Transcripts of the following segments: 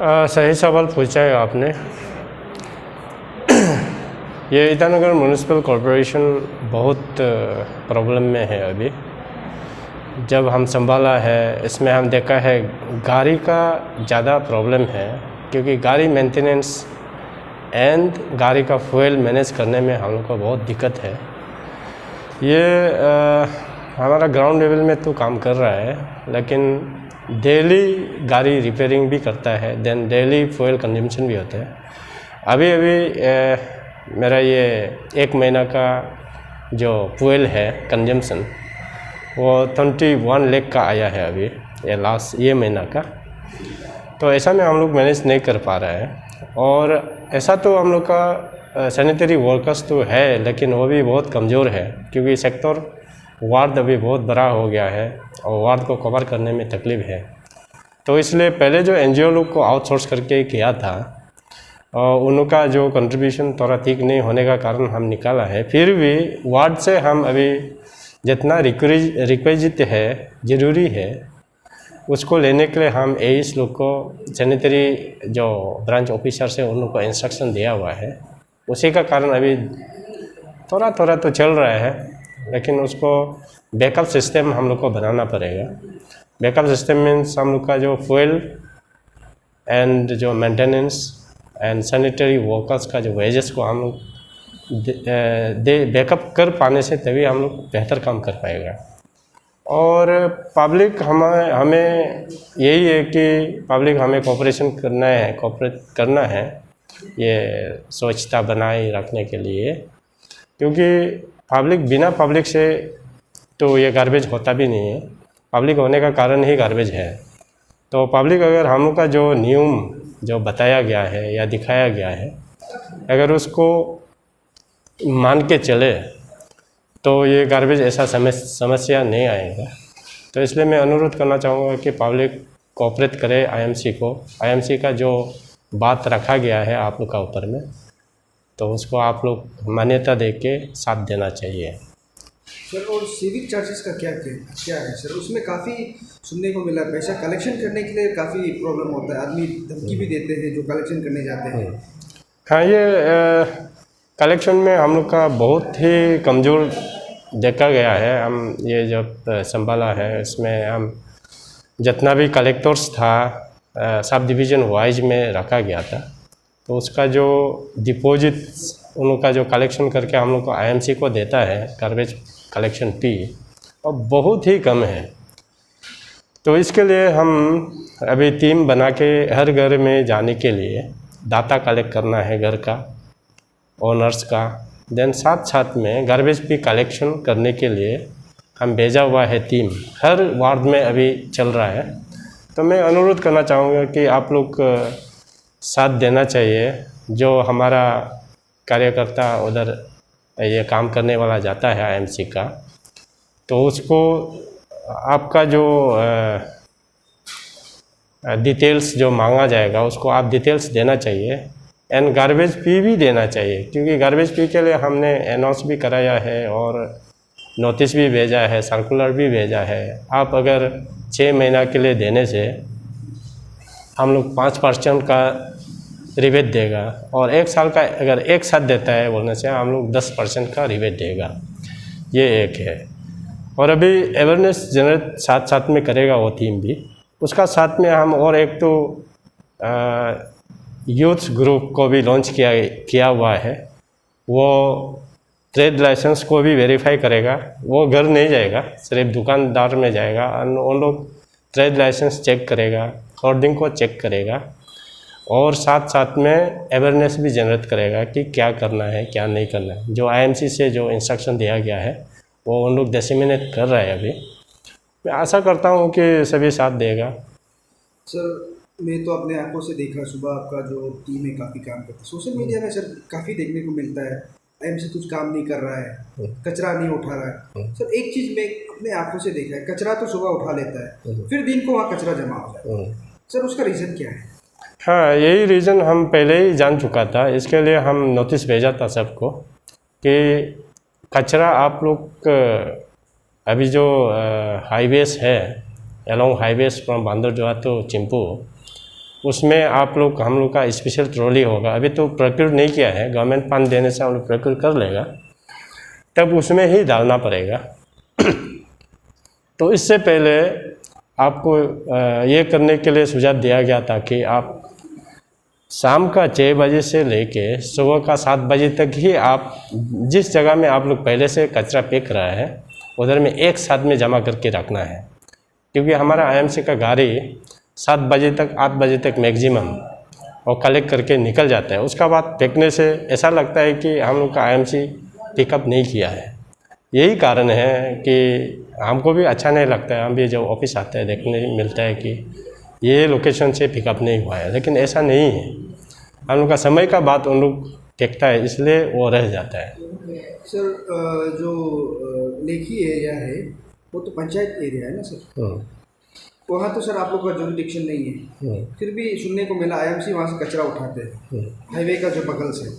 सही सवाल पूछा है आपने। ये ईटानगर म्यूनिसिपल कॉरपोरेशन बहुत प्रॉब्लम में है अभी। जब हम संभाला है इसमें हम देखा है गाड़ी का ज़्यादा प्रॉब्लम है, क्योंकि गाड़ी मेंटेनेंस एंड गाड़ी का फ्यूल मैनेज करने में हम लोग को बहुत दिक्कत है। ये हमारा ग्राउंड लेवल में तो काम कर रहा है, लेकिन डेली गाड़ी रिपेयरिंग भी करता है, देन डेली फ्यूल कंजम्पशन भी होता है। अभी मेरा ये 1 महीना का जो फ्यूल है कंजम्पशन वो 21 लाख का आया है अभी, ये महीना का। तो ऐसा में हम लोग मैनेज नहीं कर पा रहे हैं। और ऐसा तो हम लोग का सैनिटरी वर्कर्स तो है, लेकिन वो भी बहुत कमज़ोर है, क्योंकि सेक्टर वार्ड अभी बहुत बड़ा हो गया है और वार्ड को कवर करने में तकलीफ है। तो इसलिए पहले जो एनजीओ लोग को आउटसोर्स करके किया था, और उनका जो कंट्रीब्यूशन थोड़ा ठीक नहीं होने का कारण हम निकाला है। फिर भी वार्ड से हम अभी जितना रिक्वेजिट है, ज़रूरी है, उसको लेने के लिए हम एईस लोग को सैनिटरी जो ब्रांच ऑफिसर से उन लोग को इंस्ट्रक्शन दिया हुआ है। उसी का कारण अभी थोड़ा थोड़ा तो चल रहा है, लेकिन उसको बैकअप सिस्टम हम लोग को बनाना पड़ेगा। बैकअप सिस्टम मीन्स हम लोग का जो फ्यूल एंड जो मेंटेनेंस एंड सैनिटरी वर्कर्स का जो वेजेस को हम लोग बैकअप कर पाने से तभी हम लोग बेहतर काम कर पाएगा। और पब्लिक हमें यही है कि पब्लिक हमें कोऑपरेशन करना है ये स्वच्छता बनाए रखने के लिए, क्योंकि बिना पब्लिक से तो ये गार्बेज होता भी नहीं है। पब्लिक होने का कारण ही गार्बेज है। तो पब्लिक अगर हम लोग का जो नियम जो बताया गया है या दिखाया गया है, अगर उसको मान के चले तो ये गार्बेज ऐसा समस्या नहीं आएगा। तो इसलिए मैं अनुरोध करना चाहूँगा कि पब्लिक कोऑपरेट करे आईएमसी को। आईएमसी का जो बात रखा गया है आप लोग का ऊपर में, तो उसको आप लोग मान्यता दे के साथ देना चाहिए। सर, और सिविक चार्जेस का क्या है सर? उसमें काफ़ी सुनने को मिला, पैसा कलेक्शन करने के लिए काफ़ी प्रॉब्लम होता है, आदमी धमकी भी देते हैं जो कलेक्शन करने जाते हैं। हाँ, ये कलेक्शन में हम लोग का बहुत ही कमज़ोर देखा गया है। हम ये जब संभाला है इसमें हम जितना भी कलेक्टर्स था सब डिवीज़न वाइज में रखा गया था, तो उसका जो डिपॉजिट उनका जो कलेक्शन करके हम लोग को आईएमसी को देता है गार्बेज कलेक्शन फी, और बहुत ही कम है। तो इसके लिए हम अभी टीम बना के हर घर में जाने के लिए डाटा कलेक्ट करना है, घर का, ओनर्स का, देन साथ में गार्बेज फी कलेक्शन करने के लिए हम भेजा हुआ है टीम। हर वार्ड में अभी चल रहा है। तो मैं अनुरोध करना चाहूँगा कि आप लोग साथ देना चाहिए। जो हमारा कार्यकर्ता उधर ये काम करने वाला जाता है आईएमसी का, तो उसको आपका जो डिटेल्स जो मांगा जाएगा उसको आप डिटेल्स देना चाहिए, एंड गार्बेज फी भी देना चाहिए, क्योंकि गार्बेज फी के लिए हमने अनाउंस भी कराया है और नोटिस भी भेजा है, सर्कुलर भी भेजा है। आप अगर 6 महीना के लिए देने से हम लोग 5% का रिबेट देगा, और 1 साल का अगर एक साथ देता है बोलने से हम लोग 10% का रिबेट देगा। ये एक है। और अभी अवेयरनेस जनरेट साथ में करेगा वो टीम भी। उसका साथ में हम और एक तो यूथ ग्रुप को भी लॉन्च किया हुआ है। वो ट्रेड लाइसेंस को भी वेरीफाई करेगा। वो घर नहीं जाएगा, सिर्फ दुकानदार में जाएगा, और उन लोग ट्रेड लाइसेंस चेक करेगा, होर्डिंग को चेक करेगा, और साथ में अवेयरनेस भी जनरेट करेगा कि क्या करना है क्या नहीं करना है। जो आईएमसी से जो इंस्ट्रक्शन दिया गया है वो उन लोग डिसेमिनेट कर रहा है अभी। मैं आशा करता हूँ कि सभी साथ देगा। सर, मैं तो अपने आंखों से देखा, सुबह आपका जो टीम है काफ़ी काम करता है। सोशल मीडिया में सर काफ़ी देखने को मिलता है आईएमसी कुछ काम नहीं कर रहा है, कचरा नहीं उठा रहा है। सर, एक चीज़ मैं अपने आंखों से देखा है, कचरा तो सुबह उठा लेता है, फिर दिन को वहाँ कचरा जमा हो जाता है। सर, उसका रीज़न क्या है? हाँ, यही रीज़न हम पहले ही जान चुका था। इसके लिए हम नोटिस भेजा था सबको कि कचरा आप लोग अभी जो हाईवेज है, along highways from Banderdewa to Chimpu, उसमें हम लोग का स्पेशल ट्रॉली होगा। अभी तो प्रोक्योर नहीं किया है, गवर्नमेंट फंड देने से हम लोग प्रोक्योर कर लेगा, तब उसमें ही डालना पड़ेगा। तो इससे पहले आपको ये करने के लिए सुझाव दिया गया था कि आप शाम का 6 बजे से लेके सुबह का 7 बजे तक ही आप जिस जगह में आप लोग पहले से कचरा फेंक रहा है उधर में एक साथ में जमा करके रखना है, क्योंकि हमारा आईएमसी का गाड़ी 7 बजे तक 8 बजे तक मैक्सिमम और कलेक्ट करके निकल जाता है। उसका बाद फेंकने से ऐसा लगता है कि हम लोग का आईएमसी पिकअप नहीं किया है। यही कारण है कि हमको भी अच्छा नहीं लगता है। हम भी जब ऑफिस आते हैं देखने मिलता है कि ये लोकेशन से पिकअप नहीं हुआ है, लेकिन ऐसा नहीं है। हम लोग का समय का बात उन लोग देखता है, इसलिए वो रह जाता है। सर जो लेखी एरिया है वो तो पंचायत एरिया है ना सर, वहाँ तो सर आप लोग का जुरिडिक्शन नहीं है, फिर भी सुनने को मिला आईएमसी वहाँ से कचरा उठाते हैं हाईवे का जो बगल से।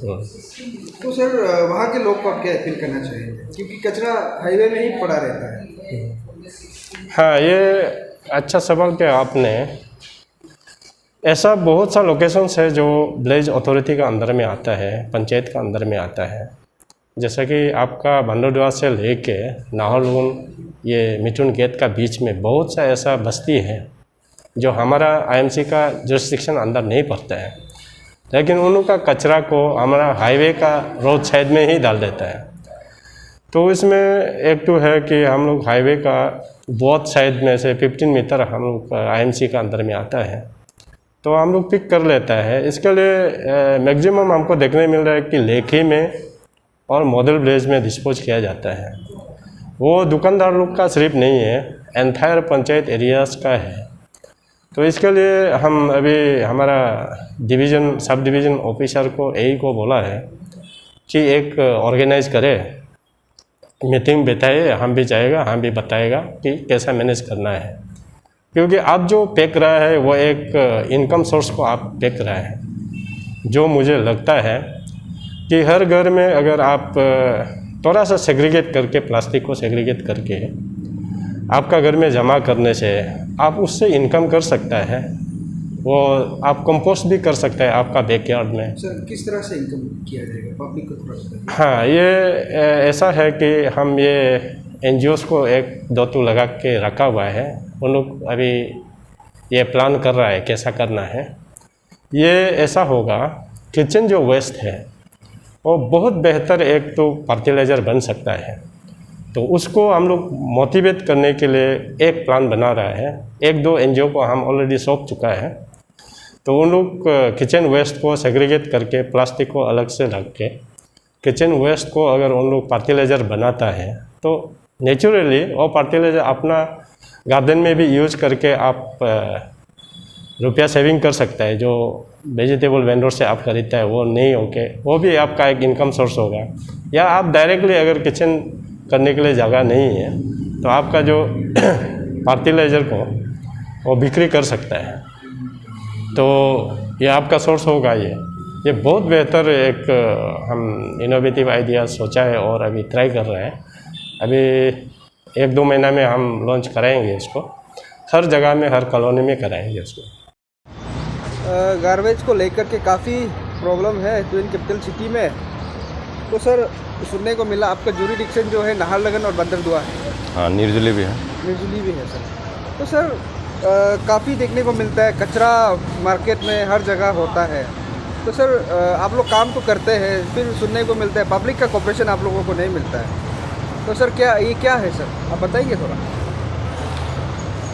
तो सर वहाँ के लोग को आप क्या अपील करना चाहेंगे, क्योंकि कचरा हाईवे में ही पड़ा रहता है। हाँ, ये अच्छा सवाल किया आपने। ऐसा बहुत सा लोकेशंस है जो विलेज अथॉरिटी का अंदर में आता है, पंचायत का अंदर में आता है। जैसा कि आपका भंडोडवा से लेके नाहरलगुन ये मिथुन गेट का बीच में बहुत सा ऐसा बस्ती है जो हमारा आईएमसी का जुरिस्डिक्शन अंदर नहीं पड़ता है, लेकिन उनका कचरा को हमारा हाईवे का रोड साइड में ही डाल देता है। तो इसमें एक तो है कि हम लोग हाईवे का बहुत साइड में से 15 मीटर हम लोग आईएमसी का अंदर में आता है, तो हम लोग पिक कर लेता है। इसके लिए मैक्सिमम हमको देखने मिल रहा है कि लेखी में और मॉडल विलेज में डिस्पोज किया जाता है। वो दुकानदार लोग का सिर्फ नहीं है, एंटायर पंचायत एरियाज़ का है। तो इसके लिए हम अभी हमारा सब डिवीज़न ऑफिसर को यही को बोला है कि एक ऑर्गेनाइज करे, मीटिंग बैठाए, हम भी जाएगा, हम भी बताएगा कि कैसा मैनेज करना है। क्योंकि आप जो पैक रहा है वो एक इनकम सोर्स को आप पैक रहा है, जो मुझे लगता है कि हर घर में अगर आप थोड़ा सा सेग्रीगेट करके, प्लास्टिक को सेग्रीगेट करके आपका घर में जमा करने से आप उससे इनकम कर सकता है। वो आप कंपोस्ट भी कर सकते हैं आपका बैकयार्ड में। सर किस तरह से इनकम किया जाएगा, पब्लिक को थोड़ा सा? हाँ, ये ऐसा है कि हम ये एनजीओस को 1-2 लगा के रखा हुआ है। उन लोग अभी ये प्लान कर रहा है कैसा करना है। ये ऐसा होगा, किचन जो वेस्ट है वो बहुत बेहतर एक तो फर्टिलाइज़र बन सकता है, तो उसको हम लोग मोटिवेट करने के लिए एक प्लान बना रहा है। 1-2 एनजीओ को हम ऑलरेडी सौंप चुका है। तो उन लोग किचन वेस्ट को सेग्रीगेट करके, प्लास्टिक को अलग से रख के, किचन वेस्ट को अगर उन लोग फर्टिलाइज़र बनाता है तो नेचुरली वो फर्टिलाइज़र अपना गार्डन में भी यूज करके आप रुपया सेविंग कर सकता है। जो वेजिटेबल वेंडर से आप खरीदता है वो नहीं होके, वो भी आपका एक इनकम सोर्स होगा। या आप डायरेक्टली अगर किचन करने के लिए जगह नहीं है तो आपका जो फर्टिलाइज़र को वो बिक्री कर सकता है, तो ये आपका सोर्स होगा। ये बहुत बेहतर एक हम इनोवेटिव आइडिया सोचा है और अभी ट्राई कर रहे हैं। अभी 1-2 महीना में हम लॉन्च कराएंगे इसको, हर जगह में, हर कॉलोनी में कराएंगे इसको। गार्बेज को लेकर के काफ़ी प्रॉब्लम है ट्विन कैपिटल सिटी में। तो सर सुनने को मिला आपका जुरिडिक्शन जो है नाहरलगुन और बंदरदुआ है। हाँ, निर्जली भी है। निर्जली भी है सर। तो सर काफ़ी देखने को मिलता है कचरा मार्केट में हर जगह होता है। तो सर आप लोग काम तो करते हैं, फिर सुनने को मिलता है पब्लिक का कोऑपरेशन आप लोगों को नहीं मिलता है। तो सर ये क्या है सर, आप बताइए थोड़ा।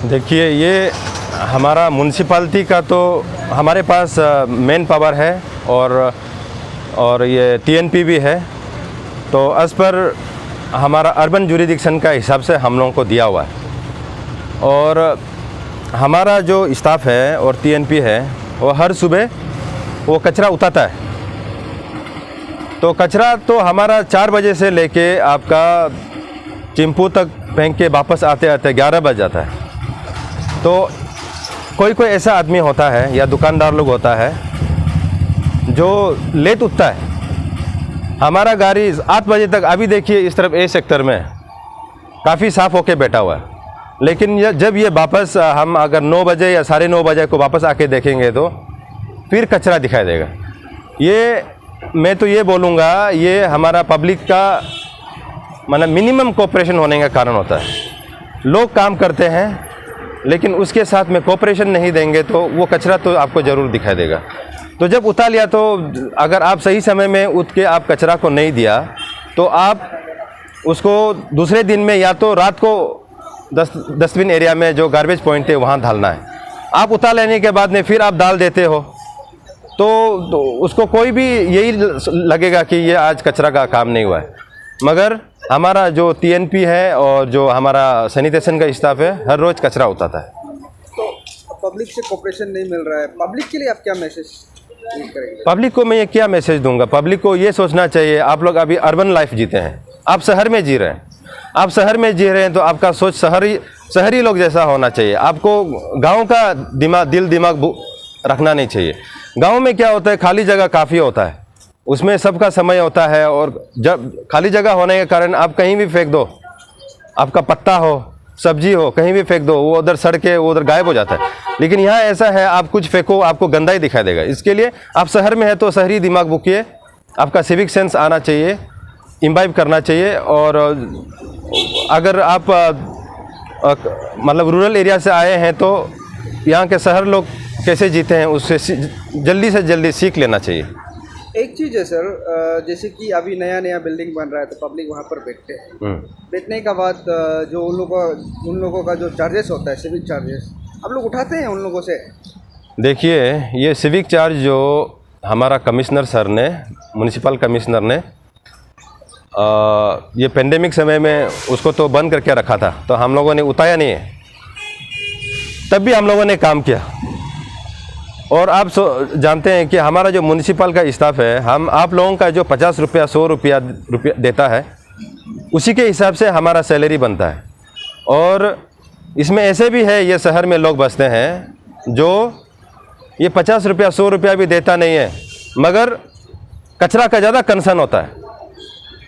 देखिए, ये हमारा म्यूनसिपालिटी का तो हमारे पास मेन पावर है और ये टीएनपी भी है। तो एज पर हमारा अर्बन जुरिडिक्शन का हिसाब से हम लोगों को दिया हुआ है। और हमारा जो स्टाफ है और टीएनपी है वो हर सुबह वो कचरा उठाता है। तो कचरा तो हमारा 4 बजे से लेके आपका चिंपू तक फेंक के वापस आते आते 11 बज जाता है। तो कोई ऐसा आदमी होता है या दुकानदार लोग होता है जो लेट उठता है। हमारा गाड़ी 8 बजे तक, अभी देखिए इस तरफ ए सेक्टर में काफ़ी साफ़ होके बैठा हुआ है। लेकिन जब ये वापस हम अगर 9 बजे या 9:30 बजे को वापस आके देखेंगे तो फिर कचरा दिखाई देगा। ये मैं तो ये बोलूँगा, ये हमारा पब्लिक का मतलब मिनिमम कोऑपरेशन होने का कारण होता है। लोग काम करते हैं लेकिन उसके साथ में कोऑपरेशन नहीं देंगे तो वो कचरा तो आपको ज़रूर दिखाई देगा। तो जब उठा लिया तो अगर आप सही समय में उठ के आप कचरा को नहीं दिया तो आप उसको दूसरे दिन में या तो रात को डस्टबिन एरिया में जो गार्बेज पॉइंट है वहाँ डालना है। आप उतार लेने के बाद में फिर आप डाल देते हो तो उसको कोई भी यही लगेगा कि ये आज कचरा का काम नहीं हुआ है। मगर हमारा जो TNP है और जो हमारा सैनिटेशन का स्टाफ है हर रोज़ कचरा उठाता है। तो पब्लिक से कोऑपरेशन नहीं मिल रहा है, पब्लिक के लिए आप क्या मैसेज करेंगे? पब्लिक को मैं ये क्या मैसेज दूंगा, पब्लिक को ये सोचना चाहिए आप लोग अभी अर्बन लाइफ जीते हैं, आप शहर में जी रहे हैं। आप शहर में जी रहे हैं तो आपका सोच शहरी लोग जैसा होना चाहिए। आपको गांव का दिल दिमाग रखना नहीं चाहिए। गांव में क्या होता है, खाली जगह काफ़ी होता है, उसमें सबका समय होता है और जब खाली जगह होने के कारण आप कहीं भी फेंक दो, आपका पत्ता हो सब्जी हो कहीं भी फेंक दो, वो उधर सड़ के वो उधर गायब हो जाता है। लेकिन यहाँ ऐसा है, आप कुछ फेंको आपको गंदा ही दिखाई देगा। इसके लिए आप शहर में है तो शहरी दिमाग बुकिए, आपका सिविक सेंस आना चाहिए, इम्बाइब करना चाहिए। और अगर आप मतलब रूरल एरिया से आए हैं तो यहाँ के शहर लोग कैसे जीते हैं उससे जल्दी से जल्दी सीख लेना चाहिए। एक चीज़ है सर, जैसे कि अभी नया बिल्डिंग बन रहा है तो पब्लिक वहाँ पर बैठते हैं। बैठने के बाद जो उन लोगों का जो चार्जेस होता है, सिविक चार्जेस, आप लोग उठाते हैं उन लोगों से? देखिए, ये सिविक चार्ज जो हमारा कमिश्नर सर ने, म्यूनिसिपल कमिश्नर ने ये पेंडेमिक समय में उसको तो बंद करके रखा था, तो हम लोगों ने उठाया नहीं है। तब भी हम लोगों ने काम किया। और आप जानते हैं कि हमारा जो म्यूनिसिपल का स्टाफ है, हम आप लोगों का जो 50 रुपया 100 रुपया देता है उसी के हिसाब से हमारा सैलरी बनता है। और इसमें ऐसे भी है, ये शहर में लोग बसते हैं जो ये 50 रुपया 100 रुपया भी देता नहीं है, मगर कचरा का ज़्यादा कंसर्न होता है।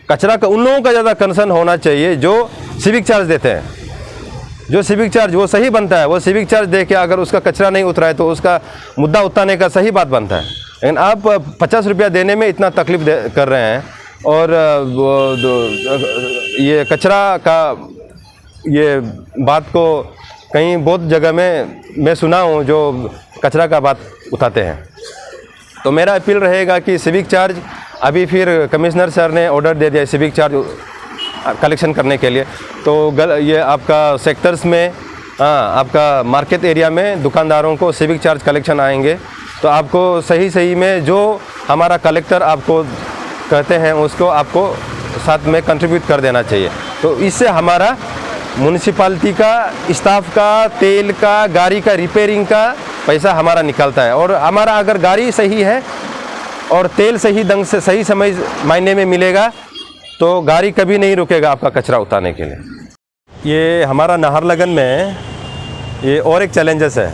कचरा का उन लोगों का ज़्यादा कंसर्न होना चाहिए जो सिविक चार्ज देते हैं। जो सिविक चार्ज वो सही बनता है, वो सिविक चार्ज दे के अगर उसका कचरा नहीं उतरा है तो उसका मुद्दा उतारने का सही बात बनता है। लेकिन आप 50 रुपया देने में इतना तकलीफ कर रहे हैं और ये कचरा का ये बात को कहीं बहुत जगह में मैं सुना हूँ जो कचरा का बात उठाते हैं। तो मेरा अपील रहेगा कि सिविक चार्ज अभी फिर कमिश्नर सर ने ऑर्डर दे दिया सिविक चार्ज कलेक्शन करने के लिए। तो ये आपका सेक्टर्स में, आपका मार्केट एरिया में दुकानदारों को सिविक चार्ज कलेक्शन आएंगे तो आपको सही में जो हमारा कलेक्टर आपको कहते हैं उसको आपको साथ में कंट्रीब्यूट कर देना चाहिए। तो इससे हमारा म्यूनिसिपालिटी का स्टाफ का, तेल का, गाड़ी का रिपेयरिंग का पैसा हमारा निकलता है। और हमारा अगर गाड़ी सही है और तेल सही ढंग से सही समय महीने में मिलेगा तो गाड़ी कभी नहीं रुकेगा आपका कचरा उतारने के लिए। ये हमारा नाहरलगन में ये और एक चैलेंजेस है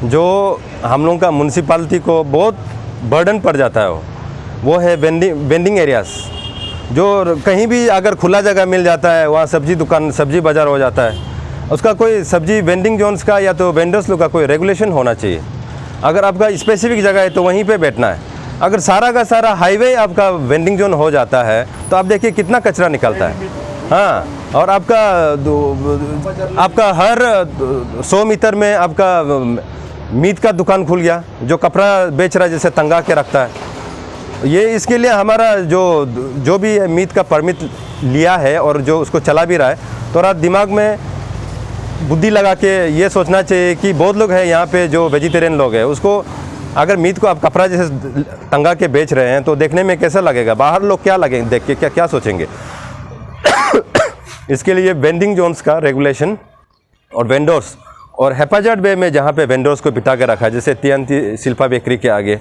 जो हम लोगों का म्यूनिसिपालिटी को बहुत बर्डन पड़ जाता है। वो है वेंडिंग एरियाज़, जो कहीं भी अगर खुला जगह मिल जाता है वहाँ सब्जी दुकान, सब्जी बाज़ार हो जाता है। उसका कोई सब्जी वेंडिंग जोन्स का या तो वेंडर्स लोग का कोई रेगुलेशन होना चाहिए। अगर आपका स्पेसिफिक जगह है तो वहीं पे बैठना है। अगर सारा का सारा हाईवे आपका वेंडिंग जोन हो जाता है तो आप देखिए कितना कचरा निकलता है। हाँ, और आपका हर 100 मीटर में आपका मीट का दुकान खुल गया जो कपड़ा बेच रहा है, जैसे तंगा के रखता है। ये इसके लिए हमारा जो भी मीट का परमिट लिया है और जो उसको चला भी रहा है, थोड़ा दिमाग में बुद्धि लगा के ये सोचना चाहिए कि बहुत लोग हैं यहाँ पे जो वेजिटेरियन लोग हैं, उसको अगर मीट को आप कपड़ा जैसे तंगा के बेच रहे हैं तो देखने में कैसा लगेगा, बाहर लोग क्या लगेंगे देख के, क्या सोचेंगे। इसके लिए वेंडिंग जोन्स का रेगुलेशन और वेंडर्स, और हेफाजत वे में जहाँ पे वेंडर्स को बिठा के रखा है, जैसे TNT शिल्पा बेकरी के आगे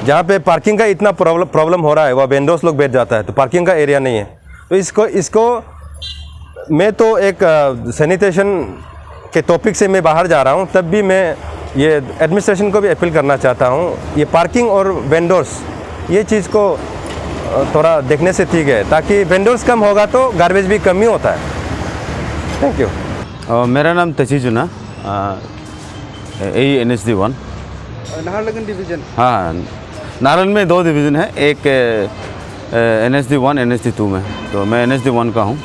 जहाँ पे पार्किंग का इतना प्रॉब्लम हो रहा है, वह वेंडर्स लोग बैठ जाता है तो पार्किंग का एरिया नहीं है। तो इसको मैं तो एक सैनिटेशन के टॉपिक से मैं बाहर जा रहा हूँ, तब भी मैं ये एडमिनिस्ट्रेशन को भी अपील करना चाहता हूँ, ये पार्किंग और वेंडर्स ये चीज़ को थोड़ा देखने से ठीक है, ताकि वेंडर्स कम होगा तो गार्बेज भी कम ही होता है। Thank you. मेरा नाम तचीजुना NSD1। नाहरलगुन डिवीज़न। हाँ, नारल में 2 डिवीज़न है, एक NSD1 NSD2 में, तो मैं NSD1 का हूँ।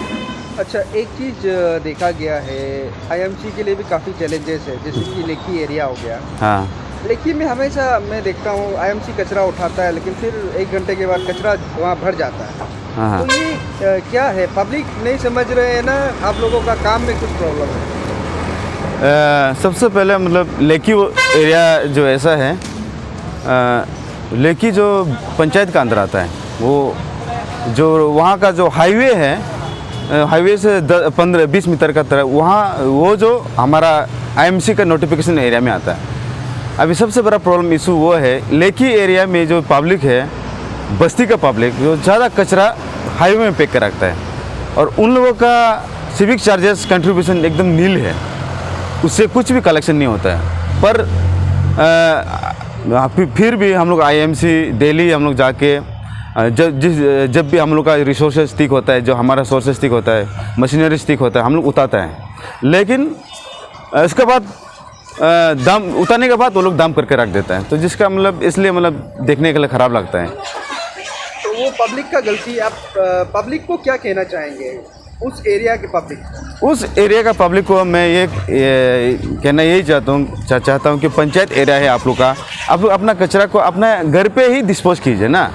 अच्छा, एक चीज़ देखा गया है IMC के लिए भी काफ़ी चैलेंजेस है, जैसे कि लेखी एरिया हो गया। हाँ लेखी में हमेशा मैं देखता हूँ IMC कचरा उठाता है, लेकिन फिर 1 घंटे के बाद कचरा वहाँ भर जाता है। हाँ तो ये क्या है, पब्लिक नहीं समझ रहे हैं ना, आप लोगों का काम में कुछ प्रॉब्लम है? सबसे पहले मतलब लेकी एरिया जो ऐसा है, लेकी जो पंचायत का अंदर आता है, वो जो वहाँ का जो हाईवे है, हाईवे से 15-20 मीटर का तरह वहाँ, वो जो हमारा IMC का नोटिफिकेशन एरिया में आता है। अभी सबसे बड़ा प्रॉब्लम इशू वो है, लेकी एरिया में जो पब्लिक है, बस्ती का पब्लिक जो ज़्यादा कचरा हाईवे में फेंक कर रखता है, और उन लोगों का सिविक चार्जेस कंट्रीब्यूशन एकदम नील है, उससे कुछ भी कलेक्शन नहीं होता है। पर फिर भी हम लोग IMC डेली हम लोग जाके जब भी हम लोग का रिसोर्सेज ठीक होता है, जो हमारा सोर्सेज ठीक होता है, मशीनरी ठीक होता है, हम लोग उतारते हैं। लेकिन इसके बाद दाम उतारने के बाद वो लोग दाम करके रख देते हैं, तो जिसका मतलब इसलिए मतलब देखने के लिए ख़राब लगता है। तो वो पब्लिक का गलती। आप पब्लिक को क्या कहना चाहेंगे, उस एरिया के पब्लिक? उस एरिया का पब्लिक को मैं ये कहना यही चाहता हूँ कि पंचायत एरिया है आप लोग का, आप लोग अपना कचरा को अपना घर पे ही डिस्पोज कीजिए ना।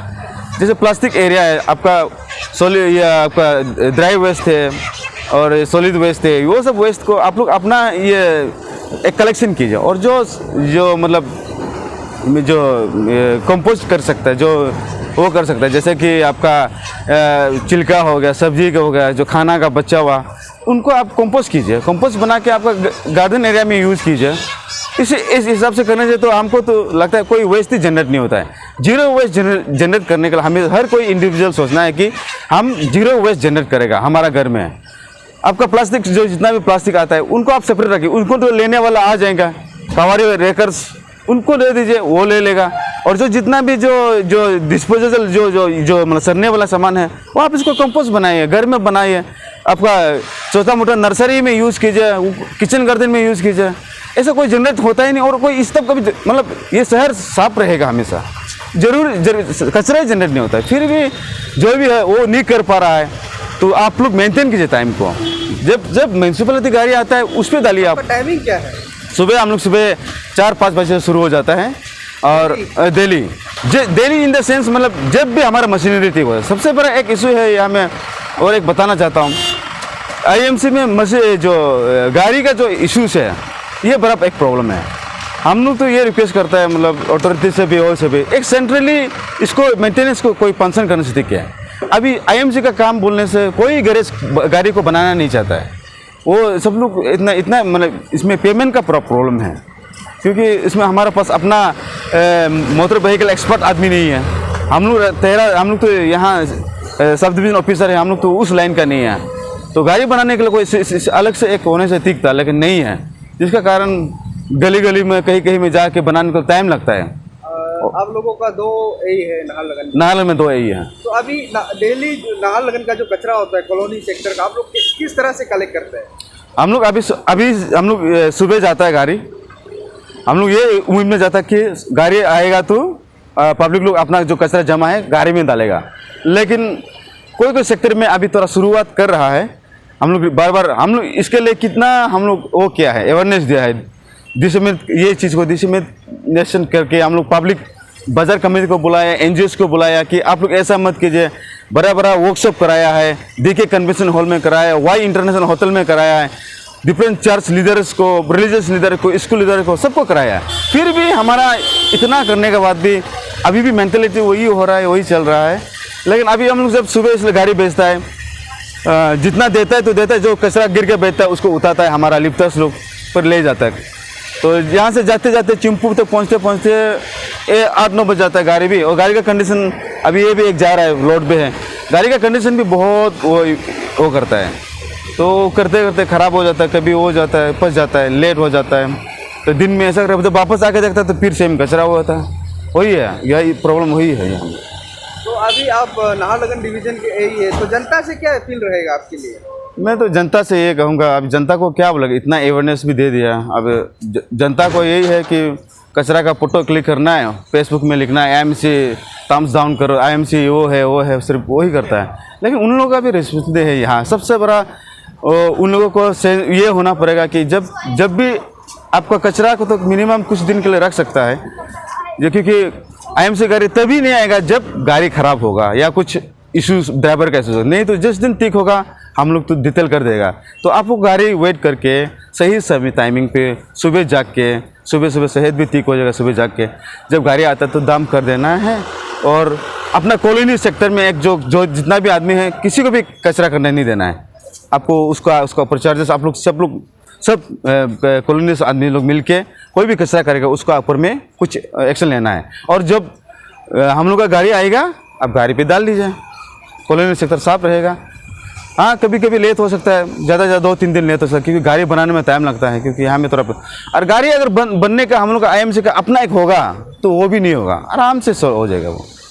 जैसे प्लास्टिक एरिया है आपका, सॉलिड या आपका ड्राई वेस्ट है और सॉलिड वेस्ट है, वो सब वेस्ट को आप लोग अपना ये एक कलेक्शन कीजिए, और जो मतलब जो कंपोस्ट कर सकता है, जो वो कर सकता है, जैसे कि आपका छिलका हो गया, सब्जी का हो गया, जो खाना का बचा हुआ, उनको आप कंपोस्ट कीजिए, कंपोस्ट बना के आपका गार्डन एरिया में यूज़ कीजिए। इस हिसाब से करने से तो हमको तो लगता है कोई वेस्ट ही जनरेट नहीं होता है। जीरो वेस्ट जनरेट करने के लिए हमें हर कोई इंडिविजुअल सोचना है कि हम जीरो वेस्ट जनरेट करेगा हमारा घर में। आपका प्लास्टिक जो जितना भी प्लास्टिक आता है उनको आप सेपरेट रखिए, उनको तो लेने वाला आ जाएगा, कवारी रेकर्स उनको दे दीजिए, वो ले लेगा। और जो जितना भी जो डिस्पोजेबल जो मतलब सड़ने वाला सामान है, वो आप इसको कंपोस्ट बनाइए, घर में बनाइए, आपका छोटा मोटा नर्सरी में यूज़ कीजिए, किचन गार्डन में यूज़ कीजिए। ऐसा कोई जनरेट होता ही नहीं, और कोई इस तब कभी मतलब ये शहर साफ रहेगा हमेशा। जरूर कचरा ही जनरेट नहीं होता है, फिर भी जो भी है वो नहीं कर पा रहा है, तो आप लोग मेंटेन कीजिए टाइम को। जब म्यूनसिपलिटी गाड़ी आता है उस पर डालिए आप। टाइमिंग क्या है? सुबह हम लोग सुबह 4-5 बजे से शुरू हो जाता है, और डेली इन द सेंस मतलब जब भी हमारा मशीनरी ठीक हो। सबसे बड़ा एक इशू है यहाँ में, और एक बताना चाहता हूँ, IMC में जो गाड़ी का जो इशूज़ है, ये बड़ा एक प्रॉब्लम है। हम लोग तो ये रिक्वेस्ट करता है मतलब अथॉरिटी से भी और से भी, एक सेंट्रली इसको मेंटेनेंस को कोई फंक्शन करने से ठीक है। अभी IMC का काम बोलने से कोई गैरेज गाड़ी को बनाना नहीं चाहता है, वो सब लोग इतना मतलब इसमें पेमेंट का प्रॉब्लम है, क्योंकि इसमें हमारे पास अपना मोटर व्हीकल एक्सपर्ट आदमी नहीं है। हम लोग तो यहाँ सब डिवीज़न ऑफिसर है, हम लोग तो उस लाइन का नहीं है, तो गाड़ी बनाने के लिए कोई अलग से एक होने से ठीक था, लेकिन नहीं है, जिसका कारण गली गली में कहीं में जाके बनाने को टाइम लगता है। आप लोगों का 2 यही है नाहरलगुन में 2 यही है। तो अभी डेली नाहरलगुन का जो कचरा होता है कॉलोनी सेक्टर का, आप लोग किस तरह से कलेक्ट करते हैं? हम लोग अभी हम लोग सुबह जाता है गाड़ी, हम लोग ये उम्मीद में जाता है कि गाड़ी आएगा तो पब्लिक लोग अपना जो कचरा जमा है गाड़ी में डालेगा। लेकिन कोई सेक्टर में अभी थोड़ा शुरुआत कर रहा है, हम लोग बार हम लोग इसके लिए कितना हम लोग वो किया है, अवेयरनेस दिया है, ये चीज़ को डिसमिनेशन करके हम लोग पब्लिक बाजार कमेटी को बुलाया, NGOs को बुलाया कि आप लोग ऐसा मत कीजिए। बड़ा वर्कशॉप कराया है, DK कन्वेंशन हॉल में कराया है, वाई इंटरनेशनल होटल में कराया है, डिफरेंट चर्च लीडर्स को, रिलीजियस लीडर को, स्कूल लीडर को, सबको कराया है। फिर भी हमारा इतना करने के बाद भी अभी भी मेंटलिटी वही हो रहा है, वही चल रहा है। लेकिन अभी हम लोग जब सुबह इसलिए गाड़ी भेजता है, जितना देता है तो देता है, जो कचरा गिर के बेचता है उसको उठाता है हमारा लिफ्टर्स लोग पर ले जाता है। तो यहाँ से जाते जाते चिंपू तक पहुँचते 8-9 बज जाता है गाड़ी भी। और गाड़ी का कंडीशन अभी ये भी एक जा रहा है लोड पे है, गाड़ी का कंडीशन भी बहुत वो करता है, तो करते करते ख़राब हो जाता है, कभी हो जाता है, फंस जाता है, लेट हो जाता है। तो दिन में ऐसा करते वापस आके देखता है तो फिर सेम कचरा हुआ था। वही है, यही प्रॉब्लम वही है यहाँ। तो अभी आप नाहरलगुन डिवीज़न के यही है, तो जनता से क्या अपील रहेगा आपके लिए? मैं तो जनता से ये कहूँगा, अब जनता को क्या बोला, इतना अवेयरनेस भी दे दिया। अब जनता को यही है कि कचरा का फोटो क्लिक करना है, फेसबुक में लिखना है IMC थम्स डाउन करो, IMC वो है, सिर्फ वही करता है। लेकिन उन लोगों का भी रिस्पॉन्सिबिलिटी है यहाँ। सबसे बड़ा उन लोगों को ये होना पड़ेगा कि जब भी आपका कचरा को तो मिनिमम कुछ दिन के लिए रख सकता है, जो क्योंकि IMC गाड़ी तभी नहीं आएगा जब गाड़ी ख़राब होगा या कुछ इश्यूज ड्राइवर का इशूज, नहीं तो जिस दिन ठीक होगा हम लोग तो डिटेल कर देगा। तो आपको गाड़ी वेट करके सही समय टाइमिंग पे सुबह जाग के, सुबह सेहत भी ठीक हो जाएगा, सुबह जाग के जब गाड़ी आता है तो दाम कर देना है। और अपना कॉलोनी सेक्टर में एक जो जितना भी आदमी है किसी को भी कचरा करने नहीं देना है। आपको उसका ऊपर चार्जेस आप लोग सब कॉलोनी से आदमी लोग मिलके कोई भी कचरा करेगा उसका ऊपर में कुछ एक्शन लेना है। और जब हम लोग का गाड़ी आएगा आप गाड़ी पे डाल दीजिए, कॉलोनी सेक्टर साफ रहेगा। हाँ, कभी कभी लेट हो सकता है, ज़्यादा 2-3 दिन लेट हो सकता है, क्योंकि गाड़ी बनाने में टाइम लगता है, क्योंकि यहाँ में थोड़ा। और गाड़ी अगर बनने का हम लोग का IMC का अपना एक होगा तो वो भी नहीं होगा, आराम से हो जाएगा वो।